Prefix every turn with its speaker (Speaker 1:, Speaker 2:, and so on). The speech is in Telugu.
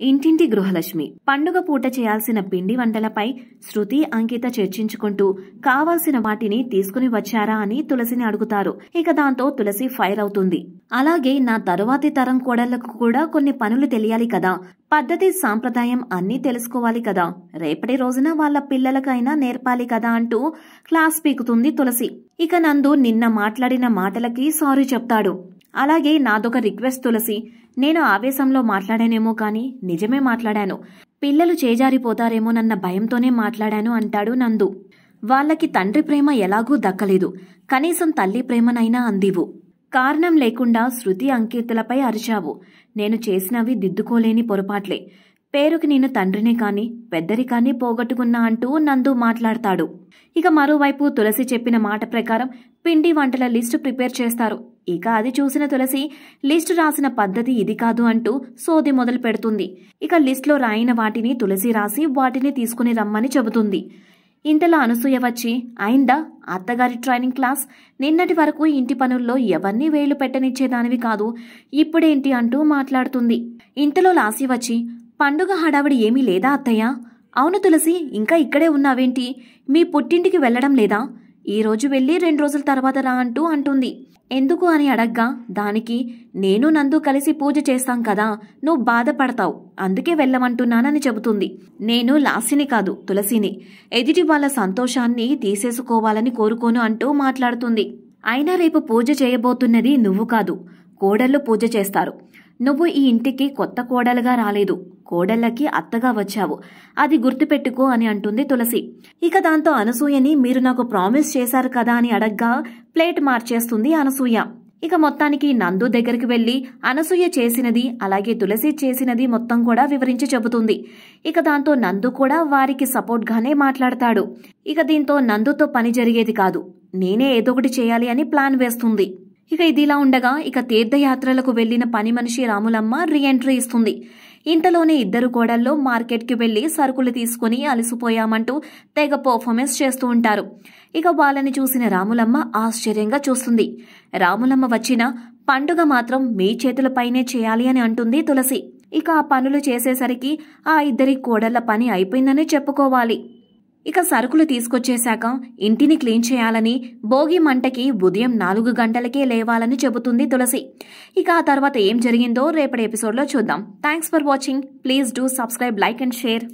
Speaker 1: ఇంటింటి గృహలక్ష్మి పండుగ పూట చేయాల్సిన పిండి వంటలపై శృతి అంకిత చర్చించుకుంటూ కావాల్సిన వాటిని తీసుకుని వచ్చారా అని తులసిని అడుగుతారు. ఇక దాంతో తులసి ఫైర్ అవుతుంది. అలాగే నా తరువాతి తరం కోడళ్లకు కూడా కొన్ని పనులు తెలియాలి కదా, పద్ధతి సాంప్రదాయం అన్నీ తెలుసుకోవాలి కదా, రేపటి రోజున వాళ్ళ పిల్లలకైనా నేర్పాలి కదా అంటూ క్లాస్ పీకుతుంది తులసి. ఇక నందు నిన్న మాట్లాడిన మాటలకి సారీ చెప్తాడు. అలాగే నాదొక రిక్వెస్ట్ తులసి, నేను ఆవేశంలో మాట్లాడానేమో కానీ నిజమే మాట్లాడాను, పిల్లలు చేజారిపోతారేమోనన్న భయంతోనే మాట్లాడాను అంటాడు నందు. వాళ్ళకి తండ్రి ప్రేమ ఎలాగూ దక్కలేదు, కనీసం తల్లి ప్రేమనైనా అందివు. కారణం లేకుండా శృతి అంకితలపై అరిచావు. నేను చేసినవి దిద్దుకోలేని పొరపాట్లే, పేరుకి నేను తండ్రినే కాని పెద్దరికాన్ని పోగొట్టుకున్నా అంటూ నందు మాట్లాడతాడు. ఇక మరోవైపు తులసి చెప్పిన మాట ప్రకారం పిండి వంటల లిస్టు ప్రిపేర్ చేస్తారు. ఇక అది చూసిన తులసి లిస్టు రాసిన పద్ధతి ఇది కాదు అంటూ సోది మొదలు పెడుతుంది. ఇక లిస్టులో రాయిన వాటిని తులసి రాసి వాటిని తీసుకుని రమ్మని చెబుతుంది. ఇంతలో అనసూయ వచ్చి, అయిందా అత్తగారి ట్రైనింగ్ క్లాస్? నిన్నటి వరకు ఇంటి పనుల్లో ఎవరినీ వేళ్లు పెట్టనిచ్చేదానివి కాదు, ఇప్పుడేంటి అంటూ మాట్లాడుతుంది. ఇంతలో లాసి వచ్చి, పండుగ హడావిడి ఏమీ లేదా అత్తయ్య? అవును తులసి, ఇంకా ఇక్కడే ఉన్నావేంటి? మీ పుట్టింటికి వెళ్లడం లేదా? ఈ రోజు వెళ్లి 2 రోజుల తర్వాత రా అంటూ అంటుంది. ఎందుకు అని అడగ్గా, దానికి నేను నందు కలిసి పూజ చేస్తాం కదా, నువ్వు బాధపడతావు, అందుకే వెళ్ళమంటున్నానని చెబుతుంది. నేను లాసిని కాదు తులసిని, ఎదుటి వాళ్ళ సంతోషాన్ని తీసేసుకోవాలని కోరుకోను అంటూ మాట్లాడుతుంది. అయినా రేపు పూజ చేయబోతున్నది నువ్వు కాదు, కోడళ్లు పూజ చేస్తారు. నువ్వు ఈ ఇంటికి కొత్త కోడలుగా రాలేదు, కోడళ్ళకి అత్తగా వచ్చావు, అది గుర్తుపెట్టుకో అని అంటుంది తులసి. ఇక దాంతో అనసూయని మీరు నాకు ప్రామిస్ చేశారు కదా అని అడగ్గా ప్లేట్ మార్చేస్తుంది అనసూయ. ఇక మొత్తానికి నందు దగ్గరికి వెళ్లి అనసూయ చేసినది అలాగే తులసి చేసినది మొత్తం కూడా వివరించి చెబుతుంది. ఇక దాంతో నందు కూడా వారికి సపోర్ట్ గానే మాట్లాడతాడు. ఇక దీంతో నందుతో పని జరిగేది కాదు, నేనే ఏదో ఒకటి చేయాలి అని ప్లాన్ వేస్తుంది. ఇక ఇదిలా ఉండగా ఇక తీర్థయాత్రలకు వెళ్లిన పని మనిషి రాములమ్మ రీఎంట్రీ ఇస్తుంది. ఇంతలోనే ఇద్దరు కోడళ్ళు మార్కెట్కి వెళ్లి సరుకులు తీసుకుని అలసిపోయామంటూ తెగ పర్ఫార్మెన్స్ చేస్తూ ఉంటారు. ఇక వాళ్ళని చూసిన రాములమ్మ ఆశ్చర్యంగా చూస్తుంది. రాములమ్మ వచ్చిన పండుగ మాత్రం మీ చేతులపైనే చేయాలి అని అంటుంది తులసి. ఇక ఆ పనులు చేసేసరికి ఆ ఇద్దరి కోడళ్ల పని అయిపోయిందని చెప్పుకోవాలి. ఇక సరుకులు తీసుకొచ్చేశాక ఇంటిని క్లీన్ చేయాలని, భోగి మంటకి ఉదయం 4 గంటలకే లేవాలని చెబుతుంది తులసి. ఇక ఆ తర్వాత ఏం జరిగిందో రేపటి ఎపిసోడ్లో చూద్దాం. Thanks for watching. Please do subscribe, like and share.